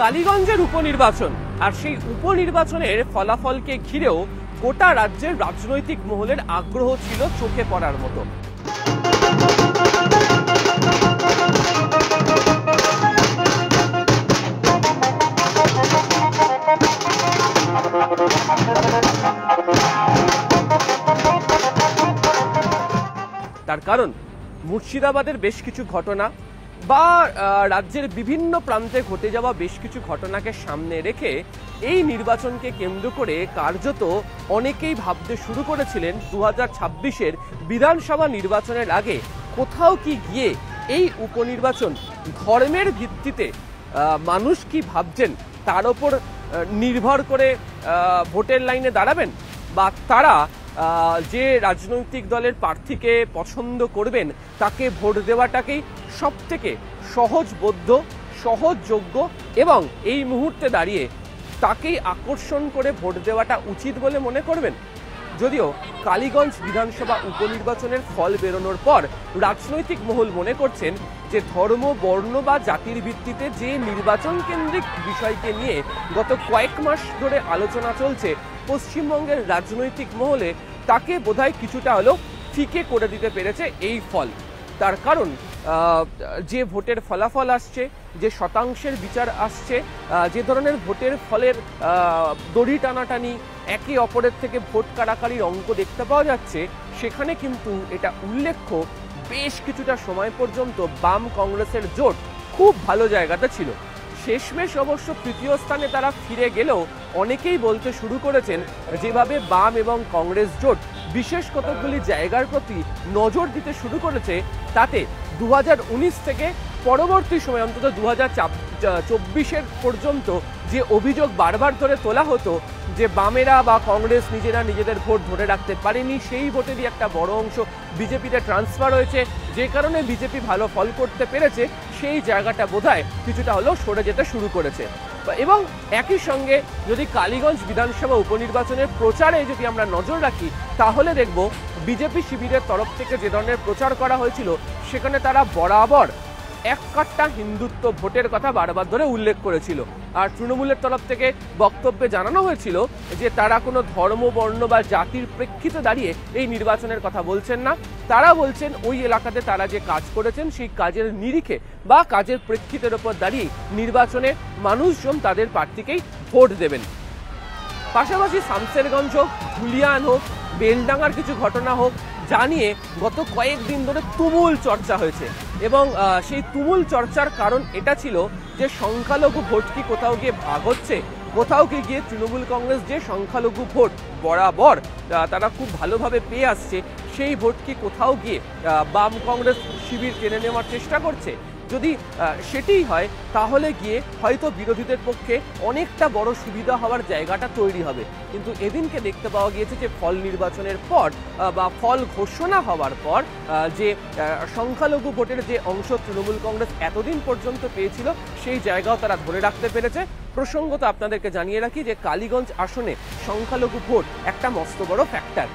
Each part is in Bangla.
কালীগঞ্জের উপনির্বাচন আর সেই উপনির্বাচনের ফলাফলকে ঘিরেও গোটা রাজ্যের রাজনৈতিক মহলের আগ্রহ ছিল চোখে পড়ার মতো। তার কারণ মুর্শিদাবাদের বেশ কিছু ঘটনা বা রাজ্যের বিভিন্ন প্রান্তে ঘটে যাওয়া বেশ কিছু ঘটনাকে সামনে রেখে এই নির্বাচনকে কেন্দ্র করে কার্যত অনেকেই ভাবতে শুরু করেছিলেন 2026-এর বিধানসভা নির্বাচনের আগে কোথাও কি গিয়ে এই উপনির্বাচন ধর্মের ভিত্তিতে মানুষ কি ভাবছেন তার ওপর নির্ভর করে ভোটের লাইনে দাঁড়াবেন, বা তারা যে রাজনৈতিক দলের প্রার্থীকে পছন্দ করবেন তাকে ভোট দেওয়াটাকেই সবথেকে সহজবোধ্য, সহজযোগ্য এবং এই মুহূর্তে দাঁড়িয়ে তাকেই আকর্ষণ করে ভোট দেওয়াটা উচিত বলে মনে করবেন। যদিও কালীগঞ্জ বিধানসভা উপনির্বাচনের ফল বেরোনোর পর রাজনৈতিক মহল মনে করছেন যে ধর্ম, বর্ণ বা জাতির ভিত্তিতে যে নির্বাচন কেন্দ্রিক বিষয়কে নিয়ে গত কয়েক মাস ধরে আলোচনা চলছে পশ্চিমবঙ্গের রাজনৈতিক মহলে, তাকে বোধহয় কিছুটা হলেও ফিকে করে দিতে পেরেছে এই ফল। তার কারণ যে ভোটের ফলাফল আসছে, যে শতাংশের বিচার আসছে, যে ধরনের ভোটের ফলের দড়ি টানাটানি, একে অপরের থেকে ভোট কাড়াকাড়ির অঙ্ক দেখতে পাওয়া যাচ্ছে, সেখানে কিন্তু এটা উল্লেখ্য বেশ কিছুটা সময় পর্যন্ত বাম কংগ্রেসের জোট খুব ভালো জায়গাতে ছিল। শেষমেশ অবশ্য তৃতীয় স্থানে তারা ফিরে গেলেও অনেকেই বলতে শুরু করেছেন যেভাবে বাম এবং কংগ্রেস জোট বিশেষ কতগুলি জায়গার প্রতি নজর দিতে শুরু করেছে, তাতে 2019 থেকে পরবর্তী সময় অন্তত 2024-এর পর্যন্ত যে অভিযোগ বারবার ধরে তোলা হতো যে বামেরা বা কংগ্রেস নিজেরা নিজেদের ভোট ধরে রাখতে পারেনি, সেই ভোটেরই একটা বড় অংশ বিজেপিতে ট্রান্সফার হয়েছে, যে কারণে বিজেপি ভালো ফল করতে পেরেছে, সেই জায়গাটা বোধহয় কিছুটা হলেও সরে যেতে শুরু করেছে। এবং একই সঙ্গে যদি কালীগঞ্জ বিধানসভা উপনির্বাচনের প্রচারে যদি আমরা নজর রাখি, তাহলে দেখব বিজেপি শিবিরের তরফ থেকে যে ধরনের প্রচার করা হয়েছিল সেখানে তারা বরাবর এক কাট্টা হিন্দুত্ব ভোটের কথা বারবার ধরে উল্লেখ করেছিল। আর তৃণমূলের তরফ থেকে বক্তব্যে জানানো হয়েছিল যে তারা কোনো ধর্ম, বর্ণ বা জাতির প্রেক্ষিতে দাঁড়িয়ে এই নির্বাচনের কথা বলছেন না, তারা বলছেন ওই এলাকাতে তারা যে কাজ করেছেন সেই কাজের নিরিখে বা কাজের প্রেক্ষিতের ওপর দাঁড়িয়ে নির্বাচনে মানুষজন তাদের প্রার্থীকেই ভোট দেবেন। পাশাপাশি শামসেরগঞ্জ হোক, ধুলিয়ান হোক, বেলডাঙ্গার কিছু ঘটনা হোক, জানিয়ে গত কয়েকদিন ধরে তুমুল চর্চা হয়েছে এবং সেই তুমুল চর্চার কারণ এটা ছিল যে সংখ্যালঘু ভোট কি কোথাও গিয়ে ভাগ হচ্ছে, কোথাও গিয়ে তৃণমূল কংগ্রেস যে সংখ্যালঘু ভোট বরাবর তারা খুব ভালোভাবে পেয়ে আসছে, সেই ভোট কি কোথাও গিয়ে বাম কংগ্রেস শিবির টেনে নেওয়ার চেষ্টা করছে। যদি সেটাই হয় তাহলে গিয়ে হয়তো বিরোধীদের পক্ষে অনেকটা বড় সুবিধা হওয়ার জায়গাটা তৈরি হবে। কিন্তু এদিনকে দেখতে পাওয়া গিয়েছে যে ফল নির্বাচনের পর বা ফল ঘোষণা হওয়ার পর যে সংখ্যালঘু ভোটের যে অংশ তৃণমূল কংগ্রেস এতদিন পর্যন্ত পেয়েছিল, সেই জায়গাও তারা ধরে রাখতে পেরেছে। প্রসঙ্গত আপনাদেরকে জানিয়ে রাখি যে কালীগঞ্জ আসনে সংখ্যালঘু ভোট একটা মস্ত বড় ফ্যাক্টর।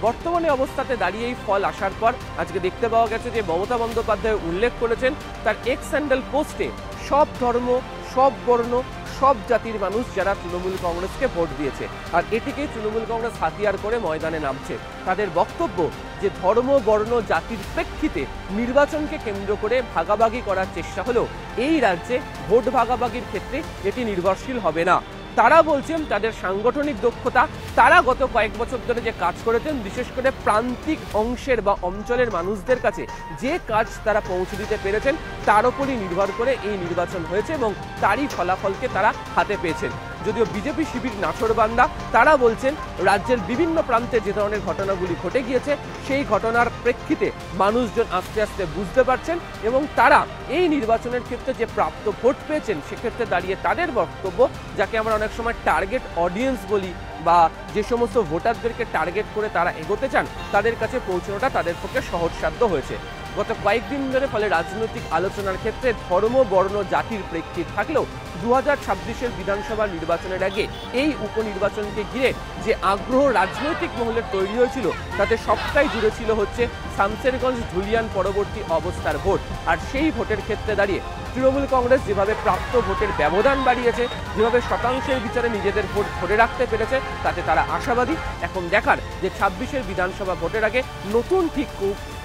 বর্তমানে অবস্থাতে দাঁড়িয়ে এই ফল আসার পর আজকে দেখতে পাওয়া গেছে যে মমতা বন্দ্যোপাধ্যায় উল্লেখ করেছেন তার এক্স হ্যান্ডেল পোস্টে সব ধর্ম, সব বর্ণ, সব জাতির মানুষ যারা তৃণমূল কংগ্রেসকে ভোট দিয়েছে, আর এটিকেই তৃণমূল কংগ্রেস হাতিয়ার করে ময়দানে নামছে। তাদের বক্তব্য যে ধর্ম, বর্ণ, জাতির প্রেক্ষিতে নির্বাচনকে কেন্দ্র করে ভাগাভাগি করার চেষ্টা হলেও এই রাজ্যে ভোট ভাগাভাগির ক্ষেত্রে এটি নির্ভরশীল হবে না। তারা বলছেন তাদের সাংগঠনিক দক্ষতা, তারা গত কয়েক বছর ধরে যে কাজ করেছেন, বিশেষ করে প্রান্তিক অংশের বা অঞ্চলের মানুষদের কাছে যে কাজ তারা পৌঁছে দিতে পেরেছেন, তার উপরই নির্ভর করে এই নির্বাচন হয়েছে এবং তারই ফলাফলকে তারা হাতে পেয়েছেন। যদিও বিজেপি শিবির নাছোড়বান্দা, তারা বলছেন রাজ্যের বিভিন্ন প্রান্তে যে ধরনের ঘটনাগুলি ঘটে গিয়েছে সেই ঘটনার প্রেক্ষিতে মানুষজন আস্তে আস্তে বুঝতে পারছেন এবং তারা এই নির্বাচনের ক্ষেত্রে যে প্রাপ্ত ভোট পেয়েছেন সেক্ষেত্রে দাঁড়িয়ে তাদের বক্তব্য, যাকে আমরা অনেক সময় টার্গেট অডিয়েন্স বলি বা যে সমস্ত ভোটারদেরকে টার্গেট করে তারা এগোতে চান, তাদের কাছে পৌঁছানোটা তাদের পক্ষে সহজসাধ্য হয়েছে। গত কয়েকদিন ধরে। ফলে রাজনৈতিক আলোচনার ক্ষেত্রে ধর্ম, বর্ণ, জাতির প্রেক্ষিত থাকলেও 2026-এর বিধানসভা নির্বাচনের আগে এই উপনির্বাচনকে ঘিরে যে আগ্রহ রাজনৈতিক মহলের তৈরি হয়েছিল তাতে সবটাই জুড়ে ছিল হচ্ছে শামসেরগঞ্জ ধুলিয়ান পরবর্তী অবস্থার ভোট। আর সেই ভোটের ক্ষেত্রে দাঁড়িয়ে তৃণমূল কংগ্রেস যেভাবে প্রাপ্ত ভোটের ব্যবধান বাড়িয়েছে, যেভাবে শতাংশের বিচারে নিজেদের ভোট ধরে রাখতে পেরেছে, তাতে তারা আশাবাদী। এখন দেখার যে 26-এর বিধানসভা ভোটের আগে নতুন ঠিক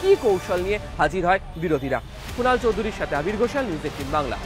কি কৌশল নিয়ে হাজির হয় বিরোধীরা। কুণাল চৌধুরীর সাথে আবির ঘোষাল, নিউজ 18 বাংলা।